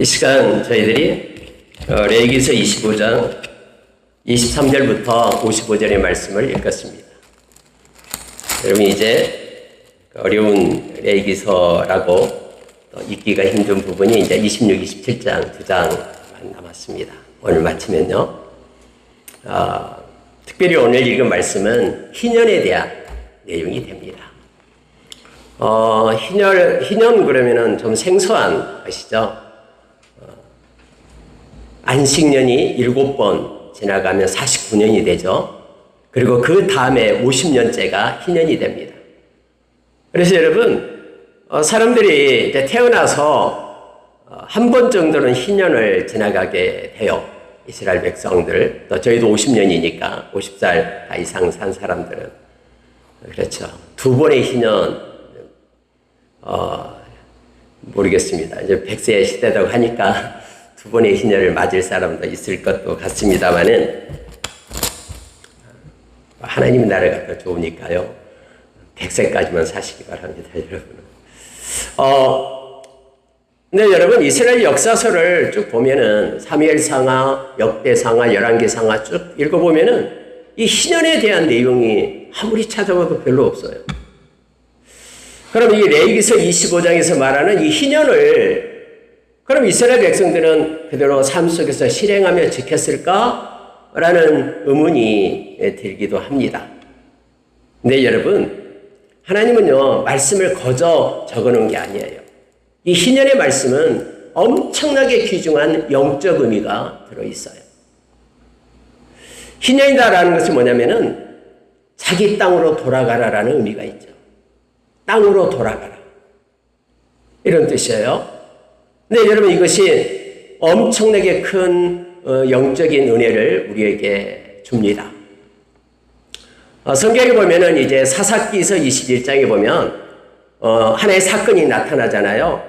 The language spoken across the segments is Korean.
이 시간 저희들이 레위기서 25장 23절부터 55절의 말씀을 읽었습니다. 여러분 이제 어려운 레위기서라고 읽기가 힘든 부분이 이제 26, 27장 두 장만 남았습니다. 오늘 마치면요. 특별히 오늘 읽은 말씀은 희년에 대한 내용이 됩니다. 희년 그러면은 좀 생소한 것이죠. 안식년이 7번 지나가면 49년이 되죠. 그리고 그 다음에 50년째가 희년이 됩니다. 그래서 여러분, 사람들이 이제 태어나서 한 번 정도는 희년을 지나가게 돼요. 이스라엘 백성들. 또 저희도 50년이니까 50살 이상 산 사람들은. 그렇죠. 두 번의 희년, 모르겠습니다. 이제 100세 시대라고 하니까 두 번의 희년을 맞을 사람도 있을 것도 같습니다만은, 하나님 나라가 더 좋으니까요. 100세까지만 사시기 바랍니다, 여러분. 근데 여러분, 이스라엘 역사서를 쭉 보면은, 사무엘상하, 역대상하, 열왕기상하 쭉 읽어보면은, 이 희년에 대한 내용이 아무리 찾아봐도 별로 없어요. 그럼 이 레위기서 25장에서 말하는 이 희년을 그럼 이스라엘 백성들은 그대로 삶 속에서 실행하며 지켰을까? 라는 의문이 들기도 합니다. 근데 여러분, 하나님은요, 말씀을 거저 적어놓은 게 아니에요. 이 희년의 말씀은 엄청나게 귀중한 영적 의미가 들어있어요. 희년이다라는 것이 뭐냐면은 자기 땅으로 돌아가라라는 의미가 있죠. 땅으로 돌아가라. 이런 뜻이에요. 네, 여러분 이것이 엄청나게 큰 영적인 은혜를 우리에게 줍니다. 성경에 보면은 이제 사사기서 21장에 보면 하나의 사건이 나타나잖아요.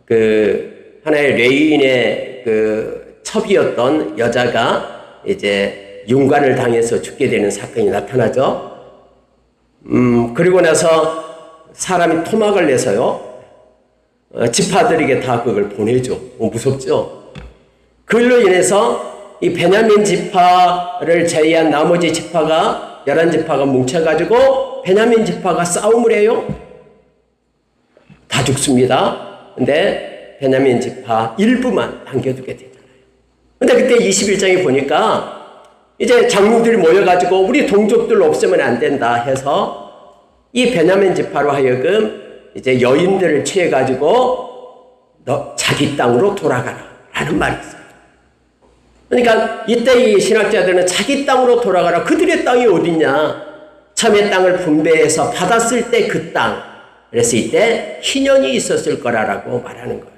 그 하나의 레위인의 그 첩이었던 여자가 이제 윤관을 당해서 죽게 되는 사건이 나타나죠. 그리고 나서 사람이 토막을 내서요. 지파들에게 다 그걸 보내죠. 무섭죠? 그걸로 인해서 이 베냐민 지파를 제외한 나머지 지파가 11지파가 뭉쳐가지고 베냐민 지파가 싸움을 해요. 다 죽습니다. 근데 베냐민 지파 일부만 남겨두게 되잖아요. 근데 그때 21장에 보니까 이제 장로들이 모여가지고 우리 동족들 없으면 안 된다 해서 이 베냐민 지파로 하여금 이제 여인들을 취해가지고 너 자기 땅으로 돌아가라 라는 말이 있어요. 그러니까 이때 이 신학자들은 자기 땅으로 돌아가라. 그들의 땅이 어디냐? 처음에 땅을 분배해서 받았을 때 그 땅. 그래서 이때 희년이 있었을 거라고 말하는 거예요.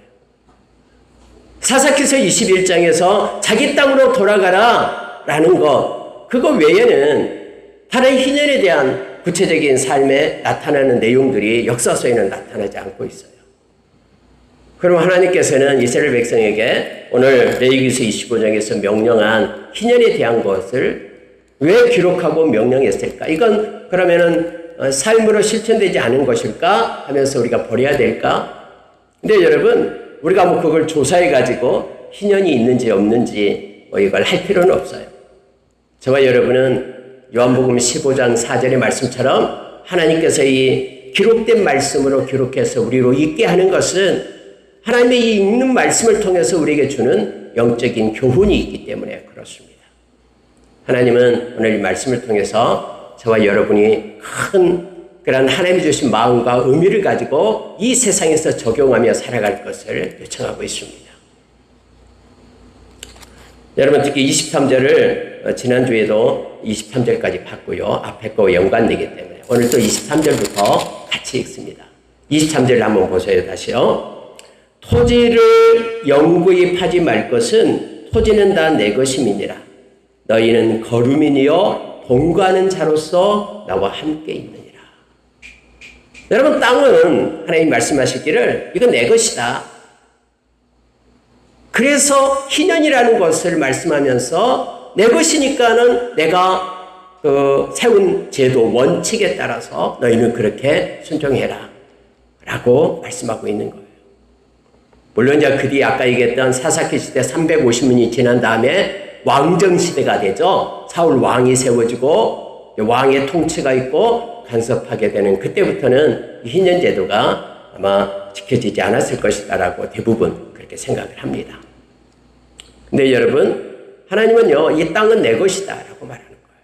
사사기서 21장에서 자기 땅으로 돌아가라 라는 것, 그거 외에는 다른 희년에 대한 구체적인 삶에 나타나는 내용들이 역사서에는 나타나지 않고 있어요. 그럼 하나님께서는 이스라엘 백성에게 오늘 레위기서 25장에서 명령한 희년에 대한 것을 왜 기록하고 명령했을까? 이건 그러면은 삶으로 실천되지 않은 것일까? 하면서 우리가 버려야 될까? 근데 여러분, 우리가 뭐 그걸 조사해가지고 희년이 있는지 없는지 이걸 할 필요는 없어요. 저와 여러분은 요한복음 15장 4절의 말씀처럼 하나님께서 이 기록된 말씀으로 기록해서 우리로 있게 하는 것은 하나님의 이 읽는 말씀을 통해서 우리에게 주는 영적인 교훈이 있기 때문에 그렇습니다. 하나님은 오늘 이 말씀을 통해서 저와 여러분이 큰 그런 하나님이 주신 마음과 의미를 가지고 이 세상에서 적용하며 살아갈 것을 요청하고 있습니다. 여러분 특히 23절을 지난주에도 23절까지 봤고요. 앞에 거와 연관되기 때문에 오늘 또 23절부터 같이 읽습니다. 23절 한번 보세요. 다시요. 토지를 영구히 파지 말 것은 토지는 다 내 것임이니라. 너희는 거류민이요 동거하는 자로서 나와 함께 있느니라. 여러분 땅은 하나님 말씀하시기를 이건 내 것이다. 그래서 희년이라는 것을 말씀하면서 내 것이니까는 내가 세운 제도 원칙에 따라서 너희는 그렇게 순종해라 라고 말씀하고 있는 거예요. 물론 이제 그 뒤에 아까 얘기했던 사사기 시대 350년이 지난 다음에 왕정 시대가 되죠. 사울 왕이 세워지고 왕의 통치가 있고 간섭하게 되는 그때부터는 희년 제도가 아마 지켜지지 않았을 것이다라고 대부분 그렇게 생각을 합니다. 근데 여러분, 하나님은요, 이 땅은 내 것이다라고 말하는 거예요.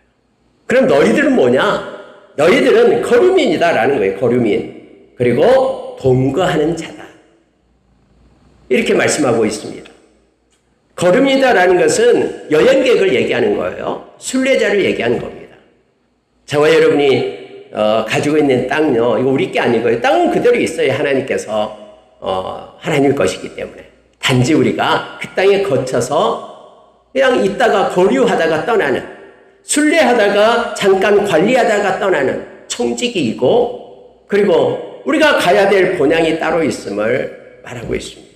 그럼 너희들은 뭐냐? 너희들은 거류민이다라는 거예요. 거류민. 그리고 동거하는 자다. 이렇게 말씀하고 있습니다. 거류민이다라는 것은 여행객을 얘기하는 거예요. 순례자를 얘기하는 겁니다. 저와 여러분이 가지고 있는 땅요, 이거 우리 게 아니고요. 땅은 그대로 있어요. 하나님께서 하나님 것이기 때문에. 단지 우리가 그 땅에 거쳐서 그냥 있다가 거류하다가 떠나는, 순례하다가 잠깐 관리하다가 떠나는 청지기이고, 그리고 우리가 가야 될 본향이 따로 있음을 말하고 있습니다.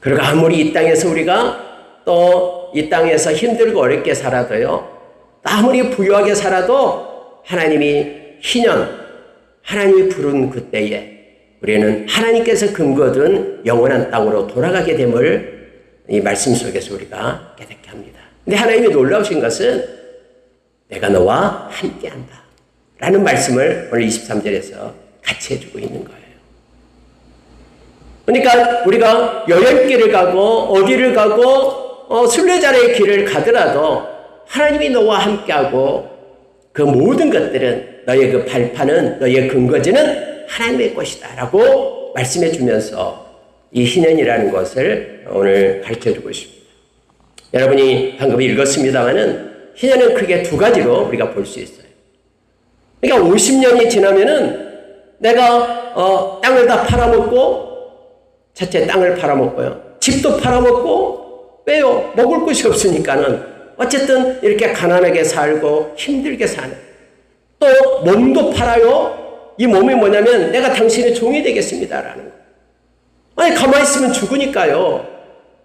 그리고 아무리 이 땅에서 우리가 또 이 땅에서 힘들고 어렵게 살아도요, 아무리 부유하게 살아도 하나님이 희년, 하나님이 부른 그때에 우리는 하나님께서 근거둔 영원한 땅으로 돌아가게 됨을 이 말씀 속에서 우리가 깨닫게 합니다. 근데 하나님이 놀라우신 것은 내가 너와 함께한다 라는 말씀을 오늘 23절에서 같이 해주고 있는 거예요. 그러니까 우리가 여행길을 가고 어디를 가고 순례자의 길을 가더라도 하나님이 너와 함께하고 그 모든 것들은 너의 그 발판은, 너의 근거지는 하나님의 것이다 라고 말씀해 주면서 이 희년이라는 것을 오늘 가르쳐 주고 있습니다. 여러분이 방금 읽었습니다마는 희년은 크게 두 가지로 우리가 볼 수 있어요. 그러니까 50년이 지나면은 내가 땅을 다 팔아먹고, 첫째 땅을 팔아먹고요, 집도 팔아먹고, 왜요? 먹을 것이 없으니까는 어쨌든 이렇게 가난하게 살고 힘들게 사는, 또 몸도 팔아요. 이 몸이 뭐냐면 내가 당신의 종이 되겠습니다라는 거. 아니 가만히 있으면 죽으니까요.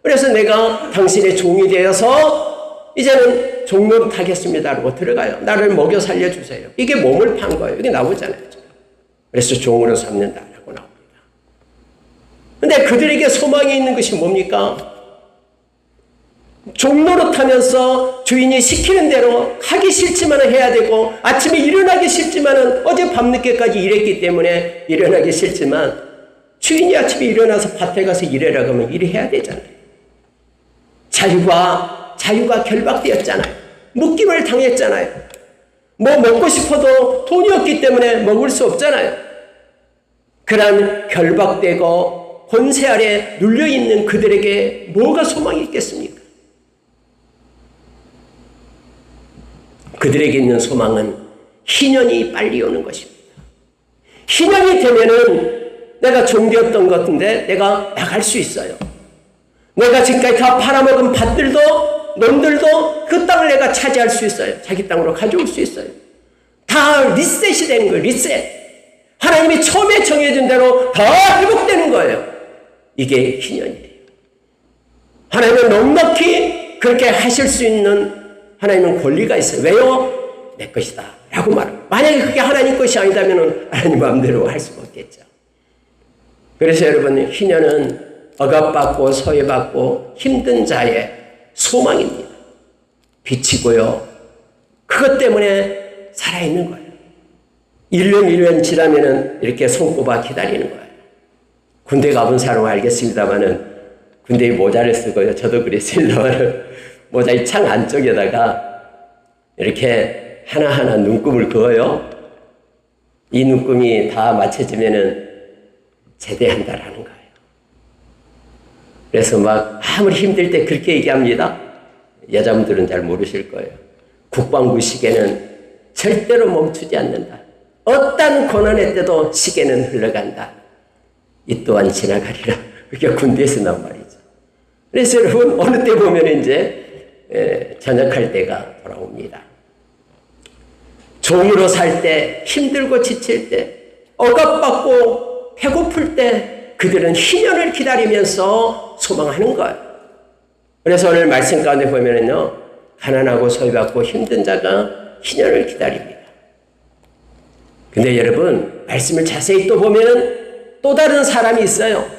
그래서 내가 당신의 종이 되어서 이제는 종노릇 하겠습니다라고 들어가요. 나를 먹여 살려주세요. 이게 몸을 판 거예요. 이게 나오잖아요. 그래서 종으로 삼는다라고 나옵니다. 근데 그들에게 소망이 있는 것이 뭡니까? 종노릇하면서 주인이 시키는 대로 하기 싫지만 해야 되고, 아침에 일어나기 싫지만 어제 밤늦게까지 일했기 때문에 일어나기 싫지만 주인이 아침에 일어나서 밭에 가서 일해라고 하면 일해야 되잖아요. 자유가 결박되었잖아요. 묶임을 당했잖아요. 뭐 먹고 싶어도 돈이 없기 때문에 먹을 수 없잖아요. 그런 결박되고 권세 아래 눌려있는 그들에게 뭐가 소망이 있겠습니까? 그들에게 있는 소망은 희년이 빨리 오는 것입니다. 희년이 되면은 내가 종되었던 것 같은데 내가 나갈 수 있어요. 내가 지금까지 다 팔아먹은 밭들도 놈들도 그 땅을 내가 차지할 수 있어요. 자기 땅으로 가져올 수 있어요. 다 리셋이 되는 거예요. 리셋. 하나님이 처음에 정해준 대로 다 회복되는 거예요. 이게 희년이에요. 하나님은 넉넉히 그렇게 하실 수 있는 하나님은 권리가 있어요. 왜요? 내 것이다 라고 말합니다. 만약에 그게 하나님 것이 아니다면 하나님 마음대로 할 수가 없겠죠. 그래서 여러분, 희년은 억압받고 소외받고 힘든 자의 소망입니다. 빛이고요, 그것 때문에 살아있는 거예요. 1년 지나면은 이렇게 손꼽아 기다리는 거예요. 군대 가본 사람은 알겠습니다만은 군대에 모자를 쓰고요, 저도 그랬습니다만은 모자 이 창 안쪽에다가 이렇게 하나하나 눈금을 그어요. 이 눈금이 다 맞춰지면은 제대한다라는 거예요. 그래서 막 아무리 힘들 때 그렇게 얘기합니다. 여자분들은 잘 모르실 거예요. 국방부 시계는 절대로 멈추지 않는다. 어떤 고난의 때도 시계는 흘러간다. 이 또한 지나가리라. 그게 군대에서 나온 말이죠. 그래서 여러분, 어느 때 보면 이제 전역할 때가 돌아옵니다. 종으로 살 때, 힘들고 지칠 때, 억압받고 배고플 때 그들은 희년을 기다리면서 소망하는 거예요. 그래서 오늘 말씀 가운데 보면은요, 가난하고 소외받고 힘든 자가 희년을 기다립니다. 근데 여러분, 말씀을 자세히 또 보면 또 다른 사람이 있어요.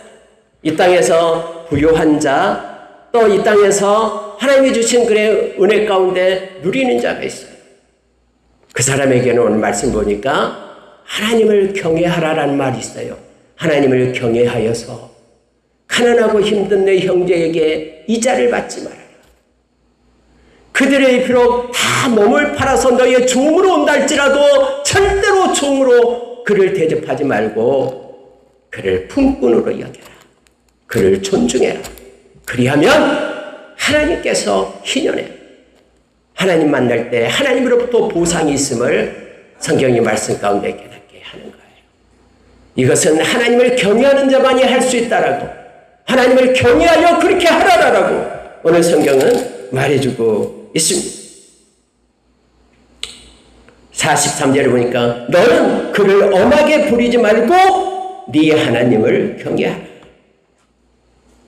이 땅에서 부유한 자, 또 이 땅에서 하나님이 주신 그의 은혜 가운데 누리는 자가 있어요. 그 사람에게는 오늘 말씀 보니까 하나님을 경외하라라는 말이 있어요. 하나님을 경외하여서 가난하고 힘든 내 형제에게 이자를 받지 말아라. 그들의 비록 다 몸을 팔아서 너희의 종으로 온다 할지라도 절대로 종으로 그를 대접하지 말고 그를 품꾼으로 여겨라. 그를 존중해라. 그리하면 하나님께서 희년해 하나님 만날 때 하나님으로부터 보상이 있음을 성경의 말씀 가운데 깨닫게 하는 거예요. 이것은 하나님을 경외하는 자만이 할 수 있다라고, 하나님을 경외하여 그렇게 하라라고 오늘 성경은 말해주고 있습니다. 43절에 보니까 너는 그를 엄하게 부리지 말고 네 하나님을 경외하라.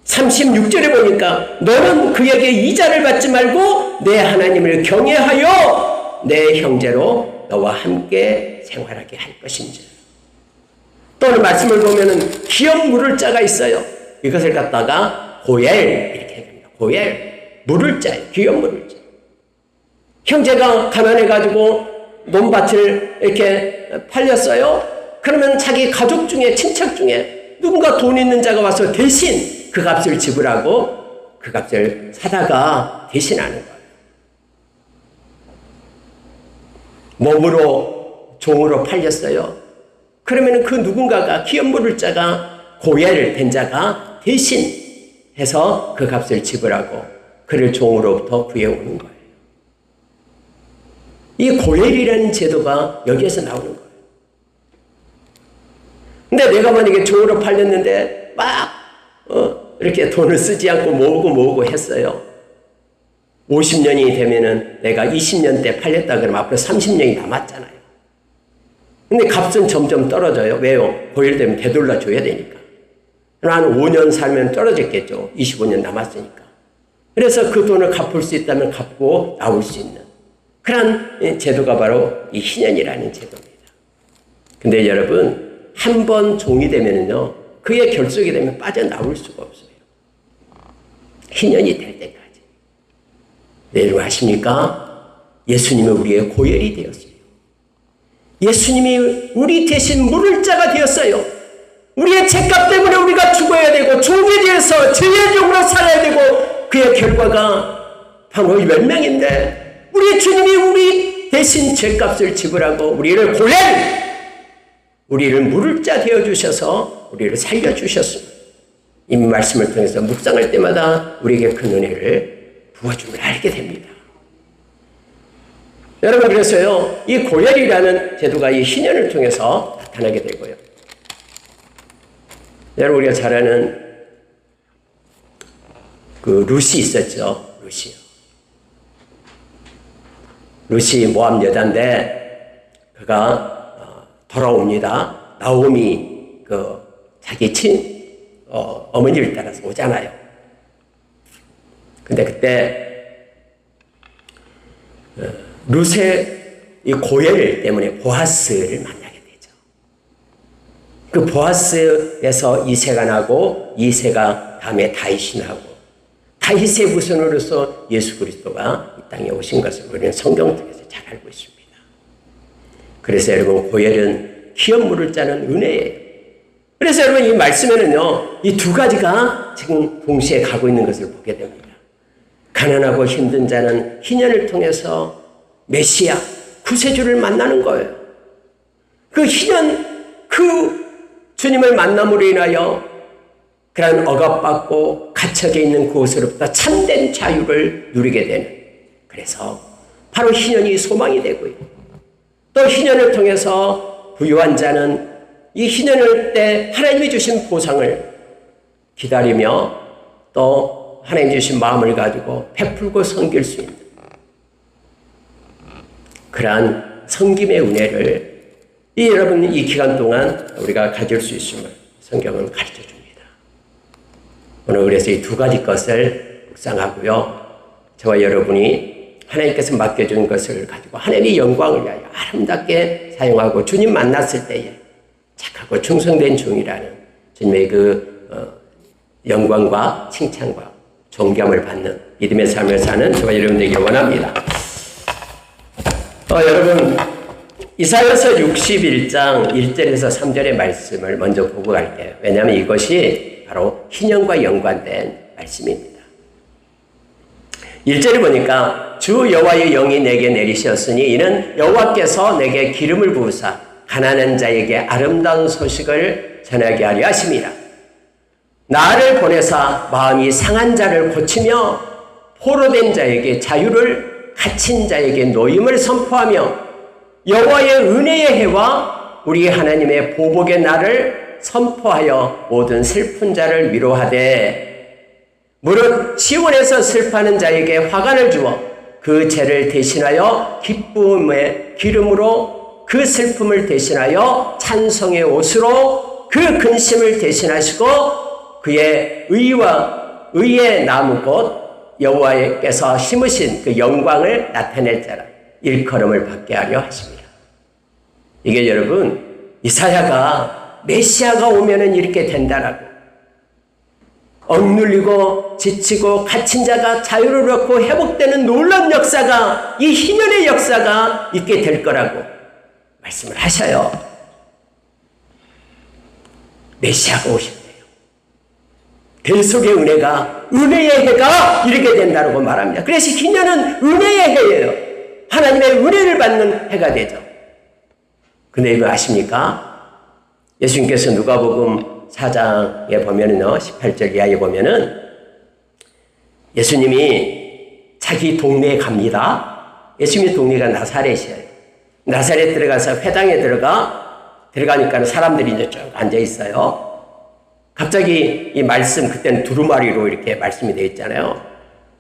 36절에 보니까 너는 그에게 이자를 받지 말고 내 하나님을 경외하여 내 형제로 너와 함께 생활하게 할 것인지. 또 오늘 말씀을 보면은 기업 물을 자가 있어요. 이것을 갖다가 고엘 이렇게 합니다. 고엘 물을 자예요. 기업 물을 자. 형제가 가난해가지고 논밭을 이렇게 팔렸어요. 그러면 자기 가족 중에 친척 중에 누군가 돈 있는 자가 와서 대신 그 값을 지불하고 그 값을 사다가 대신하는 거예요. 몸으로 종으로 팔렸어요. 그러면 그 누군가가 기업 물을 자가 고엘 된 자가 대신해서 그 값을 지불하고 그를 종으로부터 구해오는 거예요. 이 고엘이라는 제도가 여기에서 나오는 거예요. 근데 내가 만약에 종으로 팔렸는데 막 이렇게 돈을 쓰지 않고 모으고 했어요. 50년이 되면은 내가 20년 때 팔렸다 그러면 앞으로 30년이 남았잖아요. 근데 값은 점점 떨어져요. 왜요? 고일되면 되돌려 줘야 되니까. 한 5년 살면 떨어졌겠죠. 25년 남았으니까. 그래서 그 돈을 갚을 수 있다면 갚고 나올 수 있는 그런 제도가 바로 이 희년이라는 제도입니다. 근데 여러분, 한 번 종이 되면은요, 그의 결속이 되면 빠져나올 수가 없어요. 희년이 될 때까지. 네, 여러분 아십니까? 예수님이 우리의 고열이 되었어요. 예수님이 우리 대신 물을 자가 되었어요. 우리의 죄값 때문에 우리가 죽어야 되고 종에 대해서 죄의적으로 살아야 되고 그의 결과가 바로 멸망인데 우리의 주님이 우리 대신 죄값을 지불하고 우리를 고열, 우리를 물을 자 되어주셔서 우리를 살려주셨습니다. 이 말씀을 통해서 묵상할 때마다 우리에게 그 은혜를 부어줌을 알게 됩니다. 여러분, 그래서요, 이 고열이라는 제도가 이 희년을 통해서 나타나게 되고요. 여러분, 우리가 잘 아는 그 루시 있었죠. 루시 모함 여자인데 그가 돌아옵니다. 나오미 그 자기 어머니를 따라서 오잖아요. 근데 그때 룻의 이 고열 때문에 보아스를 만나게 되죠. 그 보아스에서 이세가 나고 이세가 다음에 다윗이 나고 다윗의 후손으로서 예수 그리스도가 이 땅에 오신 것을 우리는 성경 통해서 잘 알고 있습니다. 그래서 여러분, 고열은 기업 물을 자는 은혜예요. 그래서 여러분, 이 말씀에는요, 이 두 가지가 지금 동시에 가고 있는 것을 보게 됩니다. 가난하고 힘든 자는 희년을 통해서 메시아, 구세주를 만나는 거예요. 그 희년, 그 주님을 만남으로 인하여 그런 억압받고 갇혀져 있는 그곳으로부터 참된 자유를 누리게 되는, 그래서 바로 희년이 소망이 되고요. 또 희년을 통해서 부유한 자는 이 희년을 때 하나님이 주신 보상을 기다리며 또 하나님 주신 마음을 가지고 베풀고 섬길 수 있는 그러한 섬김의 은혜를 여러분 이 기간 동안 우리가 가질 수 있음을 성경은 가르쳐 줍니다. 오늘 그래서 이 두 가지 것을 묵상하고요. 저와 여러분이 하나님께서 맡겨준 것을 가지고 하나님의 영광을 위하여 아름답게 사용하고 주님 만났을 때에 착하고 충성된 종이라는 주님의 영광과 칭찬과 존경을 받는 믿음의 삶을 사는 저와 여러분 되기를 원합니다. 여러분, 이사야서 61장 1절에서 3절의 말씀을 먼저 보고 갈게요. 왜냐하면 이것이 바로 희년과 연관된 말씀입니다. 1절을 보니까 주 여호와의 영이 내게 내리셨으니 이는 여호와께서 내게 기름을 부으사 가난한 자에게 아름다운 소식을 전하게 하려 하심이라. 나를 보내사 마음이 상한 자를 고치며 포로된 자에게 자유를, 갇힌 자에게 노임을 선포하며 여호와의 은혜의 해와 우리 하나님의 보복의 날을 선포하여 모든 슬픈 자를 위로하되 무릇 시온에서 슬퍼하는 자에게 화관을 주어 그 죄를 대신하여 기쁨의 기름으로 그 슬픔을 대신하여 찬송의 옷으로 그 근심을 대신하시고 그의 의의 나무 곧 여호와께서 심으신 그 영광을 나타낼 자라 일컬음을 받게 하려 하십니다. 이게 여러분 이사야가 메시아가 오면은 이렇게 된다라고 억눌리고 지치고 갇힌 자가 자유를 얻고 회복되는 놀라운 역사가 이 희년의 역사가 있게 될 거라고 말씀을 하셔요. 메시아가 오신대요. 대속의 은혜가 은혜의 해가 이렇게 된다고 말합니다. 그래서 희년은 은혜의 해예요. 하나님의 은혜를 받는 해가 되죠. 근데 이거 아십니까? 예수님께서 누가복음 4장에 보면은요, 18절 이하에 보면은 예수님이 자기 동네에 갑니다. 예수님의 동네가 나사렛이에요. 나사렛 들어가서 회당에 들어가니까 사람들이 이제 쭉 앉아 있어요. 갑자기 이 말씀, 그때는 두루마리로 이렇게 말씀이 되어 있잖아요.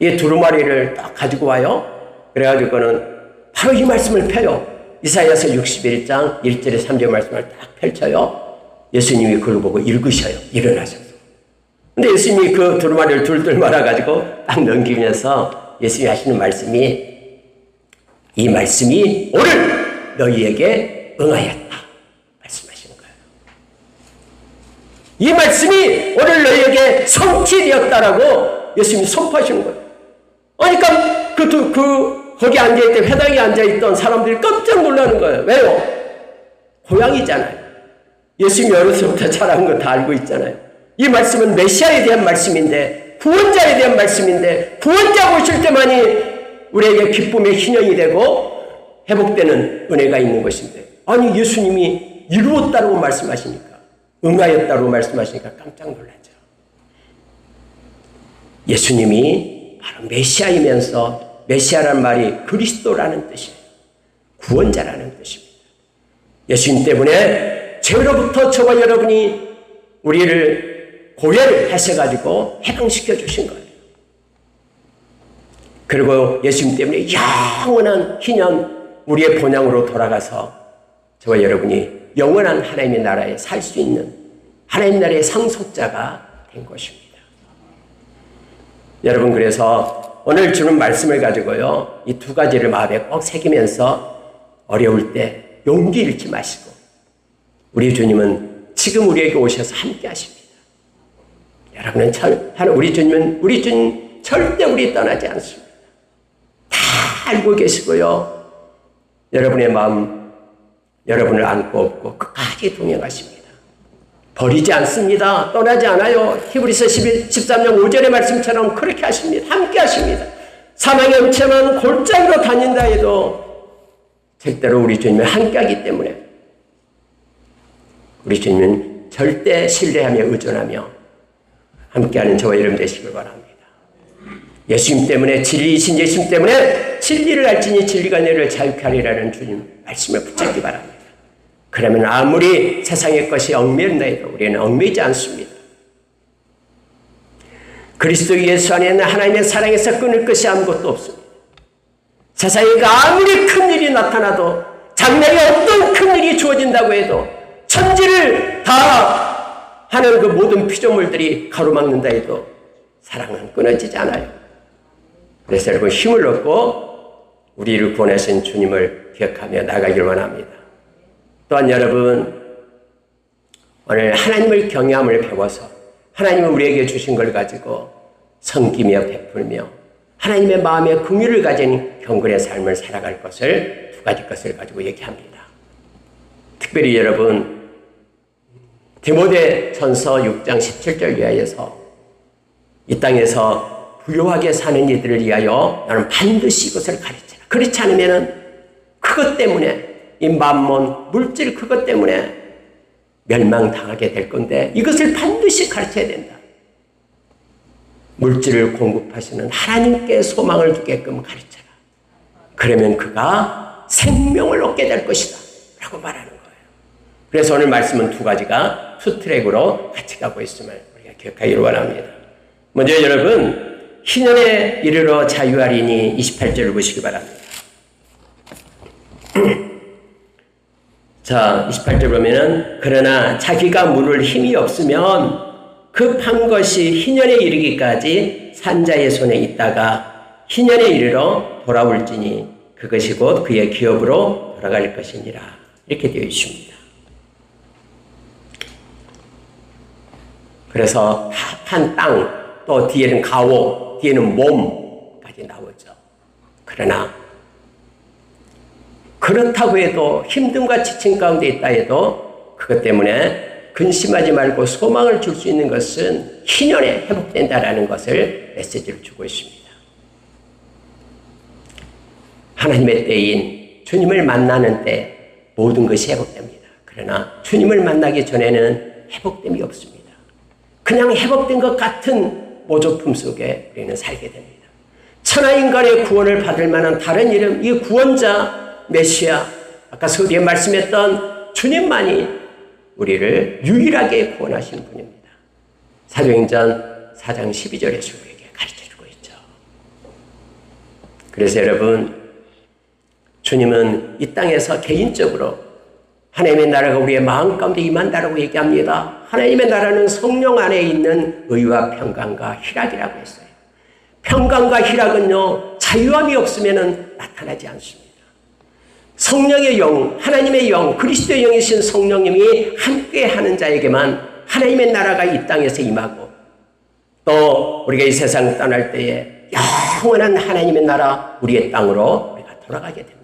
이 두루마리를 딱 가지고 와요. 그래가지고는 바로 이 말씀을 펴요. 이사야서 61장 1절에 3절 말씀을 딱 펼쳐요. 예수님이 그걸 보고 읽으셔요. 일어나셔서. 근데 예수님이 그 두루마리를 둘둘 말아가지고 딱 넘기면서 예수님이 하시는 말씀이 이 말씀이 오늘 너희에게 응하였다. 말씀하시는 거예요. 이 말씀이 오늘 너희에게 성취되었다라고 예수님이 선포하시는 거예요. 그러니까 거기 앉아있던, 회당에 앉아있던 사람들이 깜짝 놀라는 거예요. 왜요? 고향이잖아요. 예수님이 어려서부터 자란 거 다 알고 있잖아요. 이 말씀은 메시아에 대한 말씀인데, 구원자에 대한 말씀인데, 구원자 오실 때만이 우리에게 기쁨의 희년이 되고 회복되는 은혜가 있는 것인데, 아니 예수님이 이루었다고 말씀하시니까, 응하였다고 말씀하시니까 깜짝 놀라죠. 예수님이 바로 메시아이면서 메시아란 말이 그리스도라는 뜻이에요. 구원자라는 뜻입니다. 예수님 때문에 죄로부터 저와 여러분이 우리를 고려를 하셔가지고 해방시켜 주신 거예요. 그리고 예수님 때문에 영원한 희년 우리의 본향으로 돌아가서 저와 여러분이 영원한 하나님의 나라에 살 수 있는 하나님 나라의 상속자가 된 것입니다. 여러분, 그래서 오늘 주는 말씀을 가지고요, 이 두 가지를 마음에 꼭 새기면서 어려울 때 용기 잃지 마시고, 우리 주님은 지금 우리에게 오셔서 함께 하십니다. 여러분은 우리 주님 절대 우리 떠나지 않습니다. 다 알고 계시고요. 여러분의 마음, 여러분을 안고 업고 끝까지 동행하십니다. 버리지 않습니다. 떠나지 않아요. 히브리서 13장 5절의 말씀처럼 그렇게 하십니다. 함께 하십니다. 사망의 음침한 골짜기로 다닌다 해도 절대로 우리 주님이 함께 하기 때문에 우리 주님은 절대 신뢰하며 의존하며 함께하는 저와 여러분 되시길 바랍니다. 예수님 때문에, 진리이신 예수님 때문에 진리를 알지니 진리가 너희를 자유케 하리라는 주님 말씀을 붙잡기 바랍니다. 그러면 아무리 세상의 것이 얽매인다 해도 우리는 얽매이지 않습니다. 그리스도 예수 안에 있는 하나님의 사랑에서 끊을 것이 아무것도 없습니다. 세상에 아무리 큰 일이 나타나도, 장래에 어떤 큰 일이 주어진다고 해도, 천지를 다 하는 그 모든 피조물들이 가로막는다 해도 사랑은 끊어지지 않아요. 그래서 여러분, 힘을 얻고 우리를 구원하신 주님을 기억하며 나가길 원합니다. 또한 여러분, 오늘 하나님을 경외함을 배워서 하나님은 우리에게 주신 걸 가지고 섬기며 베풀며 하나님의 마음에 긍휼을 가진 경건의 삶을 살아갈 것을 두 가지 것을 가지고 얘기합니다. 특별히 여러분 디모데전서 6장 17절 이하에서 이 땅에서 부유하게 사는 이들을 위하여 나는 반드시 이것을 가르치라. 그렇지 않으면 그것 때문에 이 만몬 물질 그것 때문에 멸망당하게 될 건데 이것을 반드시 가르쳐야 된다. 물질을 공급하시는 하나님께 소망을 두게끔 가르쳐라. 그러면 그가 생명을 얻게 될 것이다 라고 말하는 거예요. 그래서 오늘 말씀은 두 가지가 투 트랙으로 같이 가고 있음을 우리가 기억하기를 원합니다. 먼저 여러분 희년에 이르러 자유하리니 28절을 보시기 바랍니다. 자, 28절 보면은 그러나 자기가 물을 힘이 없으면 급한 것이 희년에 이르기까지 산자의 손에 있다가 희년에 이르러 돌아올지니 그것이 곧 그의 기업으로 돌아갈 것이니라. 이렇게 되어 있습니다. 그래서 한 땅, 또 뒤에는 가오, 뒤에는 몸까지 나오죠. 그러나 그렇다고 해도 힘듦과 지침 가운데 있다 해도 그것 때문에 근심하지 말고 소망을 줄 수 있는 것은 희년에 회복된다라는 것을 메시지를 주고 있습니다. 하나님의 때인 주님을 만나는 때 모든 것이 회복됩니다. 그러나 주님을 만나기 전에는 회복됨이 없습니다. 그냥 회복된 것 같은 모조품 속에 우리는 살게 됩니다. 천하인간의 구원을 받을 만한 다른 이름, 이 구원자 메시아, 아까 서두에 말씀했던 주님만이 우리를 유일하게 구원하신 분입니다. 사도행전 4장 12절에서 우리에게 가르쳐주고 있죠. 그래서 여러분 주님은 이 땅에서 개인적으로 하나님의 나라가 우리의 마음 가운데 임한다라고 얘기합니다. 하나님의 나라는 성령 안에 있는 의와 평강과 희락이라고 했어요. 평강과 희락은요 자유함이 없으면 나타나지 않습니다. 성령의 영, 하나님의 영, 그리스도의 영이신 성령님이 함께하는 자에게만 하나님의 나라가 이 땅에서 임하고 또 우리가 이 세상을 떠날 때에 영원한 하나님의 나라 우리의 땅으로 우리가 돌아가게 됩니다.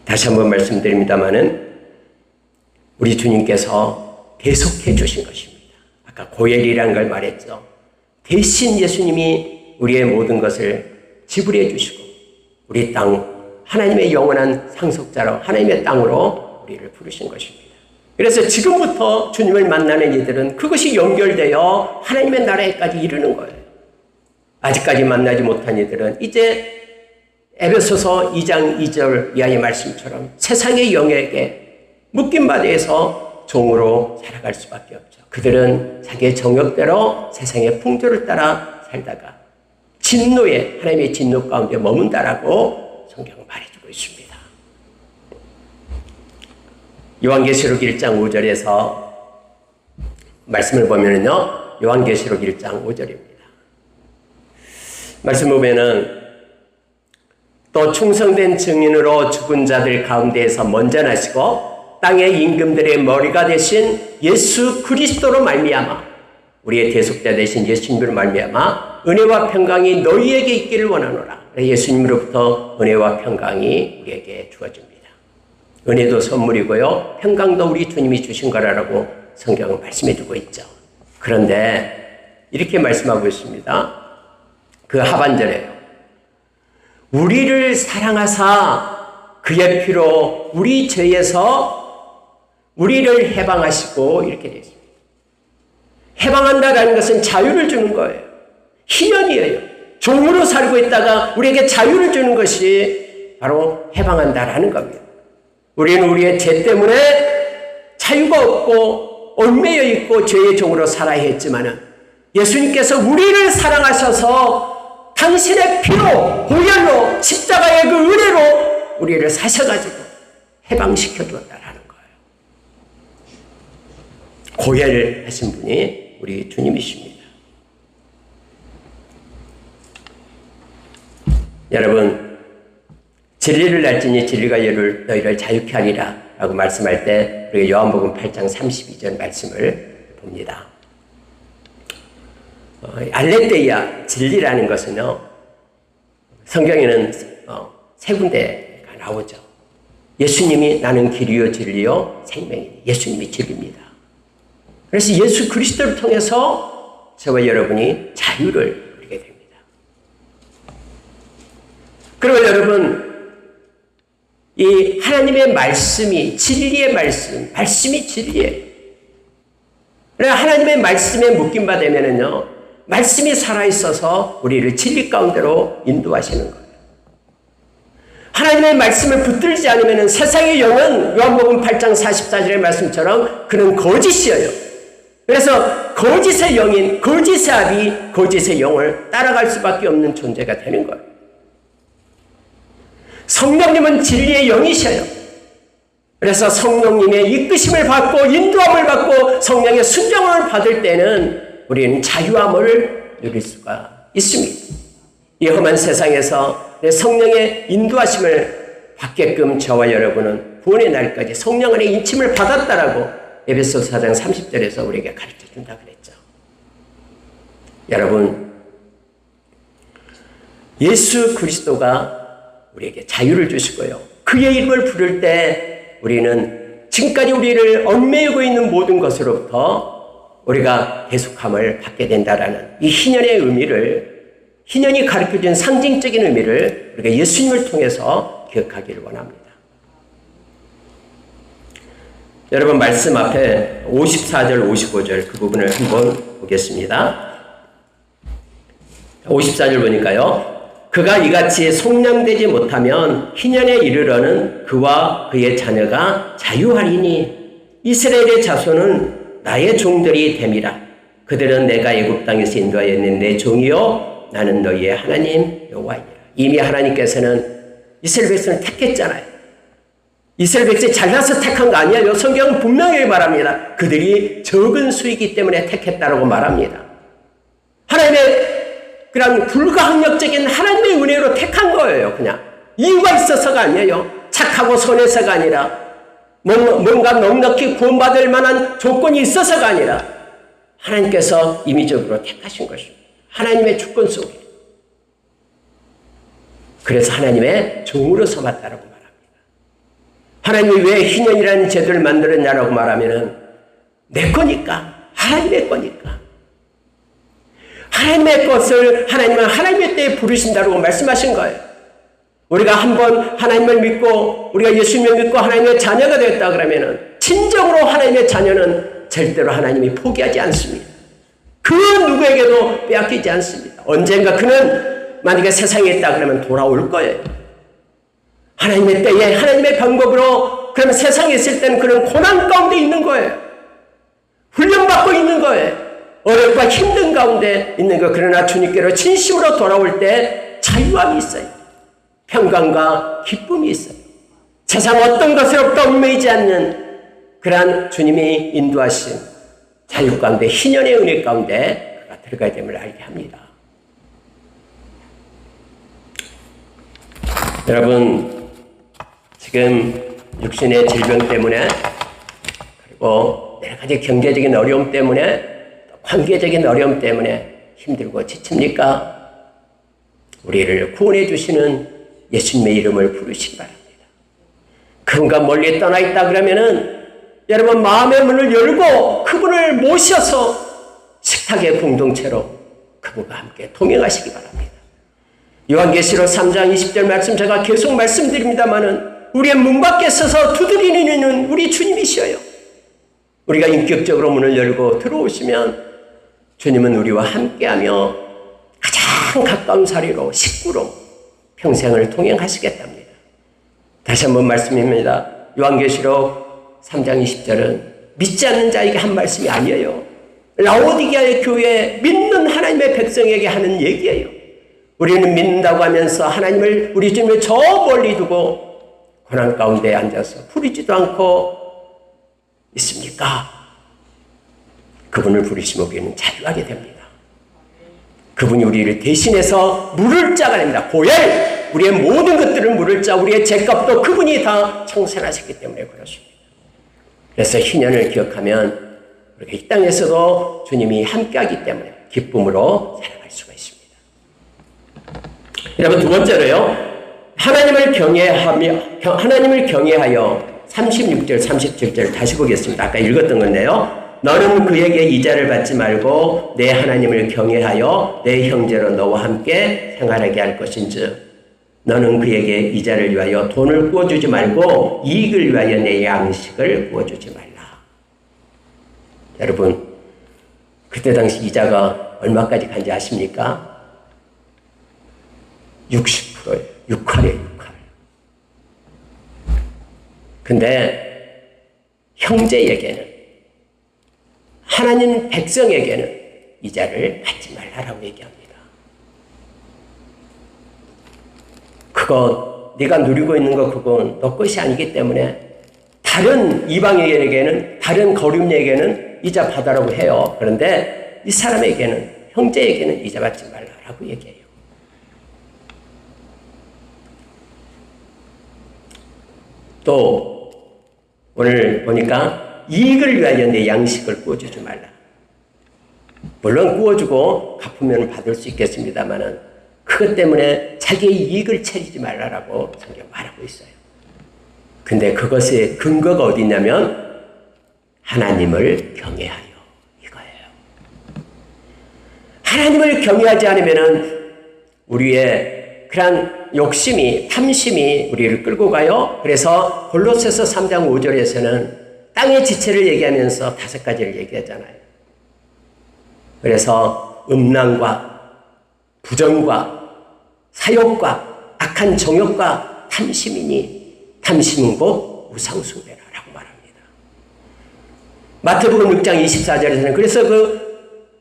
다시 한번 말씀드립니다마는 우리 주님께서 대속해 주신 것입니다. 아까 고엘이라는 걸 말했죠. 대신 예수님이 우리의 모든 것을 지불해 주시고 우리 땅 하나님의 영원한 상속자로 하나님의 땅으로 우리를 부르신 것입니다. 그래서 지금부터 주님을 만나는 이들은 그것이 연결되어 하나님의 나라에까지 이르는 거예요. 아직까지 만나지 못한 이들은 이제 에베소서 2장 2절 이하의 말씀처럼 세상의 영에게 묶임바다에서 종으로 살아갈 수밖에 없죠. 그들은 자기의 정욕대로 세상의 풍조를 따라 살다가 진노에 하나님의 진노 가운데 머문다라고 성경은 말해주고 있습니다. 요한계시록 1장 5절에서 말씀을 보면요, 요한계시록 1장 5절입니다. 말씀 보면은 또 충성된 증인으로 죽은 자들 가운데에서 먼저 나시고 땅의 임금들의 머리가 되신 예수 그리스도로 말미암아 우리의 대속자 되신 예수님으로 말미암아 은혜와 평강이 너희에게 있기를 원하노라. 예수님으로부터 은혜와 평강이 우리에게 주어집니다. 은혜도 선물이고요. 평강도 우리 주님이 주신 거라고 성경은 말씀해 주고 있죠. 그런데 이렇게 말씀하고 있습니다. 그 하반절에요. 우리를 사랑하사 그의 피로 우리 죄에서 우리를 해방하시고 이렇게 되어 있습니다. 해방한다라는 것은 자유를 주는 거예요. 희년이에요. 종으로 살고 있다가 우리에게 자유를 주는 것이 바로 해방한다라는 겁니다. 우리는 우리의 죄 때문에 자유가 없고 얽매여 있고 죄의 종으로 살아야 했지만은 예수님께서 우리를 사랑하셔서 당신의 피로 보혈로 십자가의 그 은혜로 우리를 사셔가지고 해방시켜 주었다라는 거예요. 고혈하신 분이 우리 주님이십니다. 여러분, 진리를 알지니 진리가 너희를 자유케 하리라 라고 말씀할 때 우리가 요한복음 8장 32절 말씀을 봅니다. 알레theia, 진리라는 것은요, 성경에는 세 군데가 나오죠. 예수님이 나는 길이요 진리요 생명이니, 예수님이 진리입니다. 그래서 예수 그리스도를 통해서 저와 여러분이 자유를 누리게 됩니다. 그리고 여러분, 이 하나님의 말씀이 진리의 말씀이 진리예요. 그래서 하나님의 말씀에 묶임바 되면은요, 말씀이 살아있어서 우리를 진리 가운데로 인도하시는 거예요. 하나님의 말씀을 붙들지 않으면 세상의 영은 요한복음 8장 44절의 말씀처럼 그는 거짓이에요. 그래서 거짓의 영인, 거짓의 아비, 거짓의 영을 따라갈 수밖에 없는 존재가 되는 거예요. 성령님은 진리의 영이셔요. 그래서 성령님의 이끄심을 받고 인도함을 받고 성령의 순종을 받을 때는 우리는 자유함을 누릴 수가 있습니다. 이 험한 세상에서 성령의 인도하심을 받게끔 저와 여러분은 구원의 날까지 성령 안에 인침을 받았다라고 에베소서 4장 30절에서 우리에게 가르쳐준다 그랬죠. 여러분, 예수 그리스도가 우리에게 자유를 주시고요, 그의 이름을 부를 때 우리는 지금까지 우리를 얽매이고 있는 모든 것으로부터 우리가 계속함을 받게 된다라는 이 희년의 의미를, 희년이 가르쳐준 상징적인 의미를 우리가 예수님을 통해서 기억하기를 원합니다. 여러분, 말씀 앞에 54절, 55절 그 부분을 한번 보겠습니다. 54절 보니까요, 그가 이같이 속량되지 못하면 희년에 이르러는 그와 그의 자녀가 자유하리니 이스라엘의 자손은 나의 종들이 됨이라. 그들은 내가 애굽 땅에서 인도하여 있는 내 종이요 나는 너희의 하나님 여호와이니라. 이미 하나님께서는 이스라엘 백성을 택했잖아요. 이스라엘 백성이 잘나서 택한 거 아니에요. 성경은 분명히 말합니다. 그들이 적은 수이기 때문에 택했다라고 말합니다. 하나님의 그런 불가항력적인 하나님의 은혜로 택한 거예요. 그냥 이유가 있어서가 아니에요. 착하고 선해서가 아니라 뭔가 넉넉히 구원받을 만한 조건이 있어서가 아니라 하나님께서 임의적으로 택하신 것입니다. 하나님의 주권 속에. 그래서 하나님의 종으로 삼았다라고 말합니다. 하나님이 왜 희년이라는 제도를 만들었냐라고 말하면은 내 거니까, 하나님의 거니까. 하나님의 것을 하나님은 하나님의 때에 부르신다고 말씀하신 거예요. 우리가 한번 하나님을 믿고 우리가 예수님을 믿고 하나님의 자녀가 되었다 그러면은 진정으로 하나님의 자녀는 절대로 하나님이 포기하지 않습니다. 그 누구에게도 빼앗기지 않습니다. 언젠가 그는 만약에 세상에 있다 그러면 돌아올 거예요. 하나님의 때에 하나님의 방법으로. 그러면 세상에 있을 때는 그런 고난 가운데 있는 거예요. 훈련받고 있는 거예요. 어렵고 힘든 가운데 있는 것. 그러나 주님께로 진심으로 돌아올 때 자유함이 있어요. 평강과 기쁨이 있어요. 세상 어떤 것으로부터 얽매이지 않는 그러한 주님이 인도하신 자유 가운데, 희년의 은혜 가운데 그가 들어가야 됨을 알게 합니다. 여러분, 지금 육신의 질병 때문에 그리고 여러 가지 경제적인 어려움 때문에 관계적인 어려움 때문에 힘들고 지칩니까? 우리를 구원해 주시는 예수님의 이름을 부르시기 바랍니다. 그분과 멀리 떠나 있다 그러면은 여러분 마음의 문을 열고 그분을 모셔서 식탁의 공동체로 그분과 함께 동행하시기 바랍니다. 요한계시록 3장 20절 말씀 제가 계속 말씀드립니다마는 우리의 문 밖에 서서 두드리는 이는 우리 주님이셔요. 우리가 인격적으로 문을 열고 들어오시면 주님은 우리와 함께하며 가장 가까운 사리로 식구로 평생을 동행하시겠답니다. 다시 한번 말씀입니다. 요한계시록 3장 20절은 믿지 않는 자에게 한 말씀이 아니에요. 라오디게아의 교회에 믿는 하나님의 백성에게 하는 얘기예요. 우리는 믿는다고 하면서 하나님을, 우리 주님을 저 멀리 두고 고난 가운데 앉아서 부르지도 않고 있습니까? 그분을 부르시면 우리는 자유하게 됩니다. 그분이 우리를 대신해서 물을 자가 됩니다. 고열! 우리의 모든 것들을 물을 자, 우리의 죄값도 그분이 다 청산하셨기 때문에 그렇습니다. 그래서 희년을 기억하면 우리가 이 땅에서도 주님이 함께하기 때문에 기쁨으로 살아갈 수가 있습니다. 여러분, 두 번째로요. 하나님을 경외하여 36절, 37절 다시 보겠습니다. 아까 읽었던 건데요. 너는 그에게 이자를 받지 말고 내 하나님을 경외하여 내 형제로 너와 함께 생활하게 할 것인즉 너는 그에게 이자를 위하여 돈을 구워주지 말고 이익을 위하여 내 양식을 구워주지 말라. 여러분, 그때 당시 이자가 얼마까지 간지 아십니까? 60%예요. 6할이에요, 6할. 근데 형제에게는, 하나님 백성에게는 이자를 받지 말라라고 얘기합니다. 그건 네가 누리고 있는 거 그건 너 것이 아니기 때문에 다른 이방인에게는, 다른 거류민에게는 이자 받아라고 해요. 그런데 이 사람에게는, 형제에게는 이자 받지 말라라고 얘기해요. 또 오늘 보니까 이익을 위하여 내 양식을 구워주지 말라. 물론 구워주고 갚으면 받을 수 있겠습니다만은 그것 때문에 자기의 이익을 챙기지 말라라고 성경 말하고 있어요. 근데 그것의 근거가 어디 있냐면 하나님을 경외하여 이거예요. 하나님을 경외하지 않으면은 우리의 그런 욕심이, 탐심이 우리를 끌고 가요. 그래서 골로새서 3장 5절에서는 땅의 지체를 얘기하면서 5가지를 얘기하잖아요. 그래서 음란과 부정과 사욕과 악한 정욕과 탐심이니 탐심은 곧 우상숭배라고 말합니다. 마태복음 6장 24절에서는 그래서 그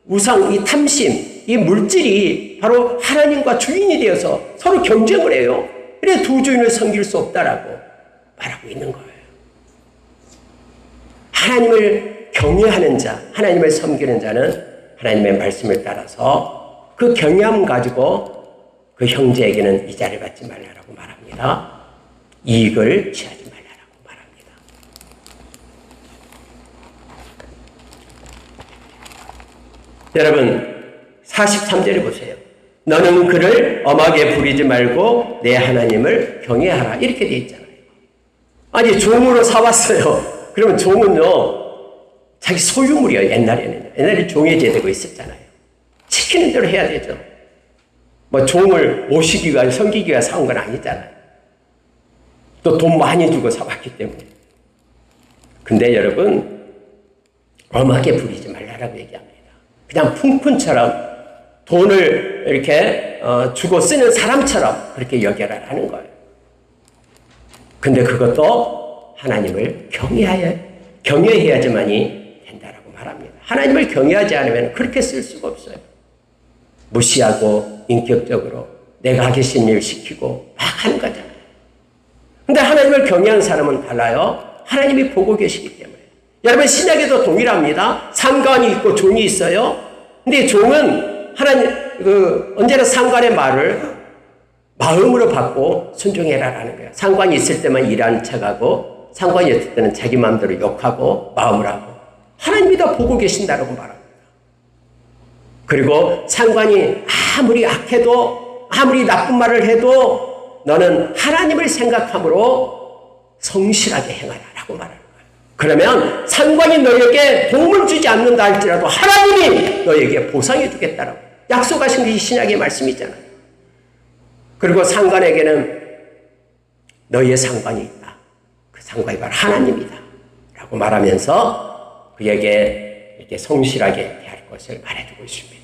우상, 이 탐심, 이 물질이 바로 하나님과 주인이 되어서 서로 경쟁을 해요. 그래서 두 주인을 섬길 수 없다라고 말하고 있는 거예요. 하나님을 경외하는 자, 하나님을 섬기는 자는 하나님의 말씀을 따라서 그 경외함 가지고 그 형제에게는 이자를 받지 말라라고 말합니다. 이익을 취하지 말라라고 말합니다. 여러분, 43절에 보세요. 너는 그를 엄하게 부리지 말고 내 하나님을 경외하라. 이렇게 되어 있잖아요. 아니, 종으로 사왔어요. 그러면 종은요, 자기 소유물이에요. 옛날에 종의 제도가 있었잖아요. 시키는 대로 해야 되죠. 뭐 종을 모시기 위해, 섬기기 위해 사온 건 아니잖아요. 또 돈 많이 주고 사왔기 때문에. 근데 여러분, 엄하게 부리지 말라라고 얘기합니다. 그냥 풍푼처럼 돈을 이렇게 주고 쓰는 사람처럼 그렇게 여겨라라는 거예요. 근데 그것도 하나님을 경외해야지만이 된다라고 말합니다. 하나님을 경외하지 않으면 그렇게 쓸 수가 없어요. 무시하고 인격적으로 내가 하기 싫은 일 시키고 막 하는 거잖아요. 근데 하나님을 경외하는 사람은 달라요. 하나님이 보고 계시기 때문에. 여러분, 신약에도 동일합니다. 상관이 있고 종이 있어요. 근데 종은 언제나 상관의 말을 마음으로 받고 순종해라라는 거예요. 상관이 있을 때만 일하는 척하고 상관이 없을 때는 자기 마음대로 욕하고 마음을 하고 하나님이 다 보고 계신다라고 말합니다. 그리고 상관이 아무리 악해도 아무리 나쁜 말을 해도 너는 하나님을 생각함으로 성실하게 행하라라고 말하는 거예요. 그러면 상관이 너에게 도움을 주지 않는다 할지라도 하나님이 너에게 보상해 주겠다라고 약속하신 게 이 신약의 말씀이잖아요. 그리고 상관에게는 너희의 상관이 있다. 그 상관이 바로 하나님이다 라고 말하면서 그에게 이렇게 성실하게 대할 것을 말해주고 있습니다.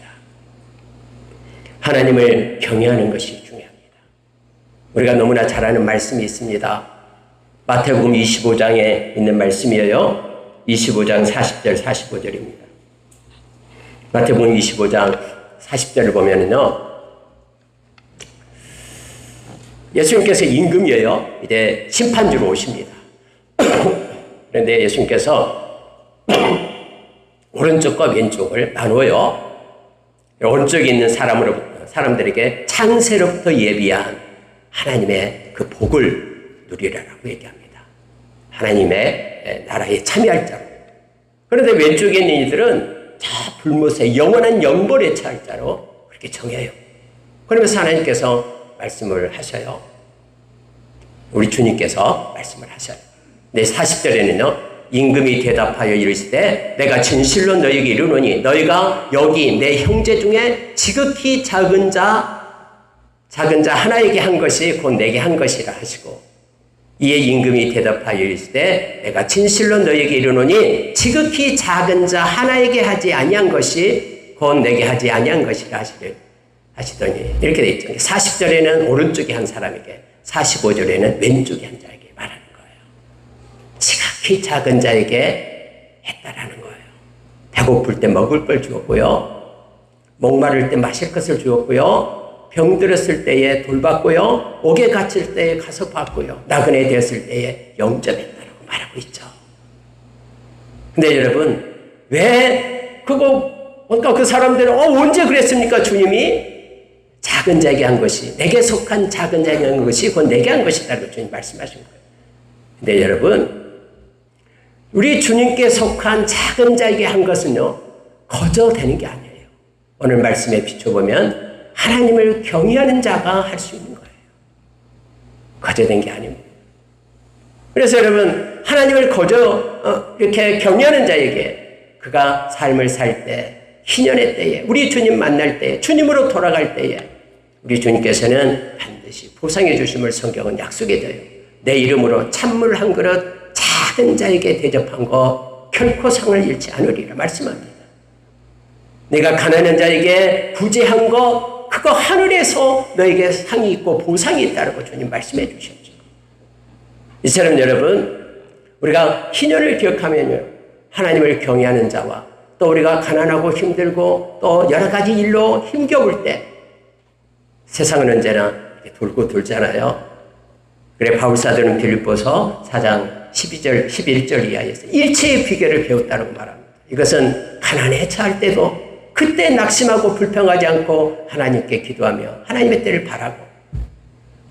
하나님을 경외하는 것이 중요합니다. 우리가 너무나 잘 아는 말씀이 있습니다. 마태복음 25장에 있는 말씀이에요. 25장 40절 45절입니다. 마태복음 25장 40절을 보면은요, 예수님께서 임금이에요. 이제 심판주로 오십니다. 그런데 예수님께서 오른쪽과 왼쪽을 나눠요. 오른쪽에 있는 사람들에게 창세로부터 예비한 하나님의 그 복을 누리라라고 얘기합니다. 하나님의 나라에 참여할 자로. 그런데 왼쪽에 있는 이들은 저 불못에 영원한 영벌에 처할 자로 그렇게 정해요. 그러면서 하나님께서 말씀을 하셔요. 우리 주님께서 말씀을 하셔요. 네, 40절에는요. 임금이 대답하여 이르시되 내가 진실로 너희에게 이르노니 너희가 여기 내 형제 중에 지극히 작은 자 하나에게 한 것이 곧 내게 한 것이라 하시고, 이에 임금이 대답하여 이르시되 내가 진실로 너희에게 이르노니 지극히 작은 자 하나에게 하지 아니한 것이 곧 내게 하지 아니한 것이라 하시더니, 이렇게 돼 있죠. 40절에는 오른쪽에 한 사람에게, 45절에는 왼쪽에 한 자에게 말하는 거예요. 지극히 작은 자에게 했다라는 거예요. 배고플 때 먹을 걸 주었고요, 목마를 때 마실 것을 주었고요, 병들었을 때에 돌봤고요, 옥에 갇힐 때에 가서 봤고요, 나그네 되었을 때에 영접했다라고 말하고 있죠. 근데 여러분, 왜 그러니까 그 사람들은 언제 그랬습니까? 주님이 작은 자에게 한 것이, 내게 속한 작은 자에게 한 것이 곧 내게 한 것이다라고 주님 말씀하신 거예요. 근데 여러분, 우리 주님께 속한 작은 자에게 한 것은요, 거저 되는 게 아니에요. 오늘 말씀에 비춰보면 하나님을 경외하는 자가 할 수 있는 거예요. 거저된 게 아닙니다. 그래서 여러분, 하나님을 거저 이렇게 경외하는 자에게 그가 삶을 살 때, 희년의 때에, 우리 주님 만날 때에, 주님으로 돌아갈 때에 우리 주님께서는 반드시 보상해 주심을 성경은 약속해 줘요. 내 이름으로 찬물 한 그릇 작은 자에게 대접한 거 결코 상을 잃지 않으리라 말씀합니다. 내가 가난한 자에게 구제한 거, 그거 하늘에서 너에게 상이 있고 보상이 있다고 주님 말씀해 주셨죠. 이처럼 여러분, 우리가 희년을 기억하면요, 하나님을 경외하는 자와 또 우리가 가난하고 힘들고 또 여러 가지 일로 힘겨울 때, 세상은 언제나 이렇게 돌고 돌잖아요. 그래 바울사도는 빌립보서 4장 12절 11절 이하에서 일체의 비결을 배웠다고 말합니다. 이것은 가난에 처할 때도 그때 낙심하고 불평하지 않고 하나님께 기도하며 하나님의 때를 바라고,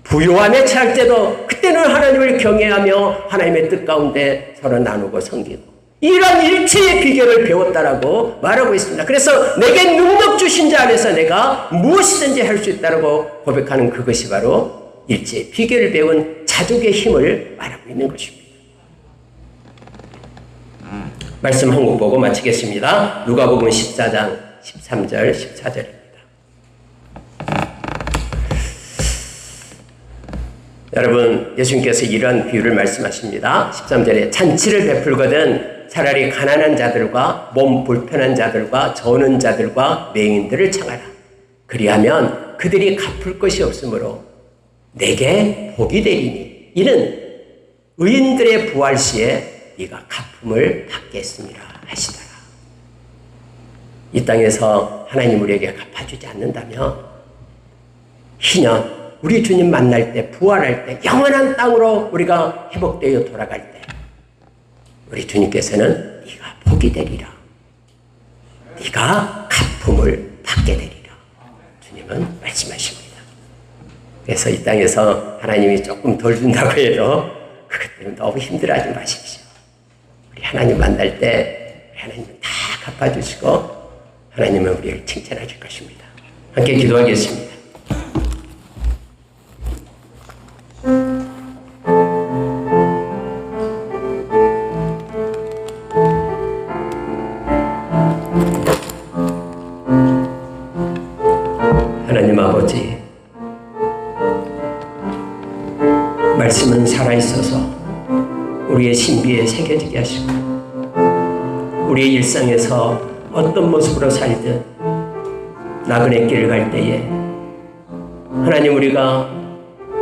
부요함에 처할 때도 그때는 하나님을 경외하며 하나님의 뜻 가운데 서로 나누고 섬기고, 이런 일체의 비결을 배웠다라고 말하고 있습니다. 그래서 내게 능력 주신 자 안에서 내가 무엇이든지 할 수 있다라고 고백하는 그것이 바로 일체의 비결을 배운 자족의 힘을 말하고 있는 것입니다. 말씀 한 국 보고 마치겠습니다. 누가복음 14장 13절 14절입니다. 여러분, 예수님께서 이러한 비유를 말씀하십니다. 13절에 잔치를 베풀거든 차라리 가난한 자들과 몸 불편한 자들과 저는 자들과 맹인들을 청하라. 그리하면 그들이 갚을 것이 없으므로 내게 복이 되리니 이는 의인들의 부활 시에 네가 갚음을 받겠습니다 하시더라. 이 땅에서 하나님 우리에게 갚아주지 않는다면 희년, 우리 주님 만날 때, 부활할 때, 영원한 땅으로 우리가 회복되어 돌아갈 때 우리 주님께서는 네가 복이 되리라, 네가 갚음을 받게 되리라 주님은 말씀하십니다. 그래서 이 땅에서 하나님이 조금 덜 준다고 해도 그것 때문에 너무 힘들어하지 마십시오. 우리 하나님 만날 때 하나님은 다 갚아주시고 하나님은 우리를 칭찬하실 것입니다. 함께 기도하겠습니다. 하나님 아버지, 말씀은 살아있어서 우리의 신비에 새겨지게 하시고 우리의 일상에서 어떤 모습으로 살든 나그네 길을 갈 때에 하나님, 우리가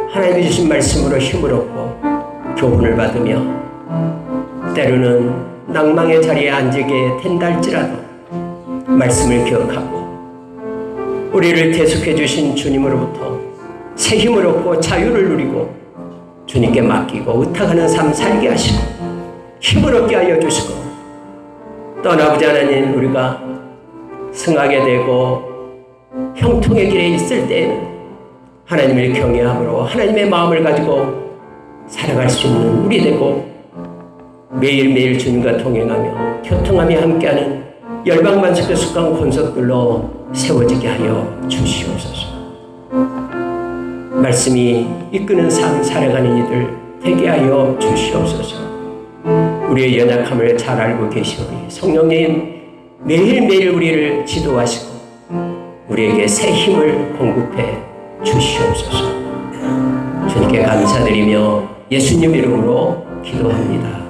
하나님이 주신 말씀으로 힘을 얻고 교훈을 받으며 때로는 낭망의 자리에 앉게 된다 할지라도 말씀을 기억하고 우리를 계속해 주신 주님으로부터 새 힘을 얻고 자유를 누리고 주님께 맡기고 의탁하는 삶 살게 하시고 힘을 얻게 하여 주시고, 또 아버지 하나님, 우리가 승하게 되고 형통의 길에 있을 때에는 하나님을 경외함으로 하나님의 마음을 가지고 살아갈 수 있는 우리 되고 매일매일 주님과 동행하며 교통하며 함께하는 열방만석교 숙강 권속들로 세워지게 하여 주시옵소서. 말씀이 이끄는 삶 살아가는 이들 되게 하여 주시옵소서. 우리의 연약함을 잘 알고 계시오니 성령님 매일매일 우리를 지도하시고 우리에게 새 힘을 공급해 주시옵소서. 주님께 감사드리며 예수님 이름으로 기도합니다.